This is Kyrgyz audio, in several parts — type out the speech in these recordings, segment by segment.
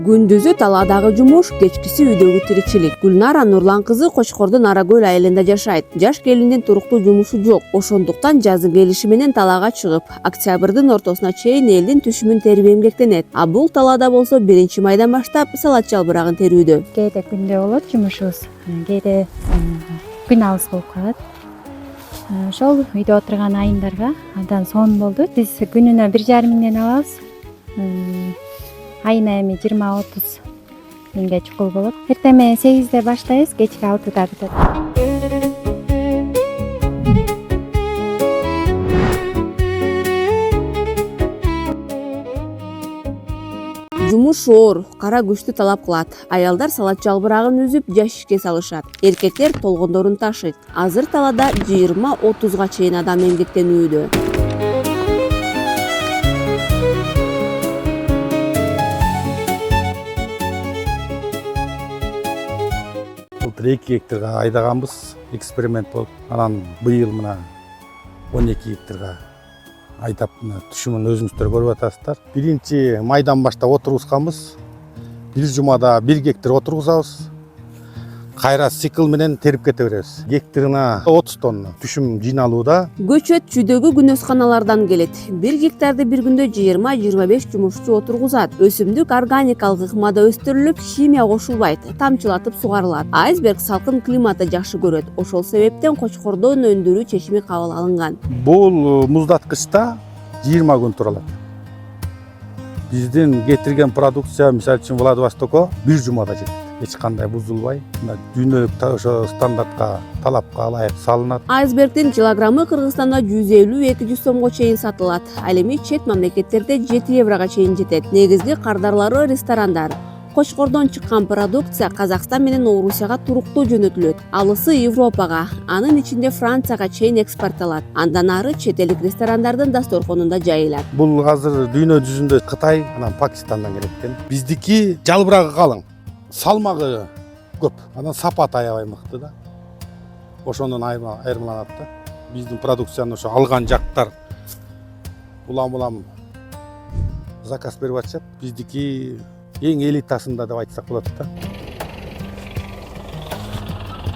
Күндүзү талаадагы жумуш, кечкиси үйдөгү тиричилик. Гүлнара Нурлан кызы Кочкордун Аракөл айылында жашайт. Жаш келиндин туруктуу жумушу жок. Ошондуктан жазы келиши менен талаага чыгып, октябрдын ортосуна чейин элдин түшүмүн терип эмгектенет. А бул талаада болсо 1-майдан баштап салат жалбырагын терүүдө. Кээде күндө болот жумушубуз, кээде күн алыс болуп калат. Ошол үйдө отурган айымдарга андан сонун болду. Биз күнүнө 1,5 миңден алабыз. Айына эми 20-30 миңге чукул болот. Эртең 8-де баштайбыз, кечки 6-да бүтөт. Жумуш оор, кара күчтү талап кылат. Аялдар салат жалбырагын үзүп, жашишке салышат. Эркектер толгондорун ташыйт. Азыр талаада 20-30га чейин адам эмгектенүүдө. Былтыр 2 гектарга айдаганбыз, эксперимент болуп. Анан быйыл мына 12 гектарга айдап, түшүмүн өзүңүздөр көрүп атасыздар. 1-майдан баштап отургузганбыз. Бир жумада 1 гектар отургузабыз. Кайра цикл менен терип кете беребиз. Гектарына 30 тонна түшүм жыйналууда. Көчөт чүйдөгү күнөсканалардан келет. 1 гектарды бир күндө 20-25 жумушчу отургузат. Өсүмдүк органикалык ыкмада өстүрүлүп, химия кошулбайт, тамчылатып сугарылат. Айсберг салкын климатты жакшы көрөт. Ошол себептен Кочкордон өндүрүү чечими кабыл алынган. Бул муздаткычта 20 күн тура алат. Биздин кетирген продукция, мисалы үчүн Владивостокко 1 жумада жетет. Эч кандай бузулбай, дүйнөлүк ошо стандартка, талапка ылайык салынат. Айсбергдин килограммы Кыргызстанда 150-200 сомго чейин сатылат. Ал эми чет мамлекеттерде 7 еврого чейин жетет. Негизги кардарлары ресторандар. Кочкордон чыккан продукция Казакстан менен Орусияга туруктуу жөнөтүлөт. Алысы Европага, анын ичинде Францияга чейин экспортталат. Андан ары чет элдик ресторандардын дасторконунда жайылат. Бул азыр дүйнө жүзүндө Кытай, анан Пакистандан келет экен. Биздики жалбырагы калың, салмагы көп, анан сапаты аябай мыкты да. Ошондон айырмаланат да. Биздин продукцияны ошо алган жактар улам заказ берип атышат. Биздики эң элитасында деп айтсак болот да.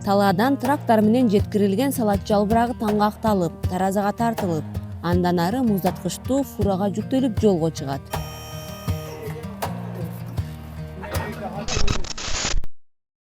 Талаадан трактор менен жеткирилген салат жалбырагы таңгакталып, таразага тартылып, андан ары муздаткычтуу фурага жүктөлүп жолго чыгат.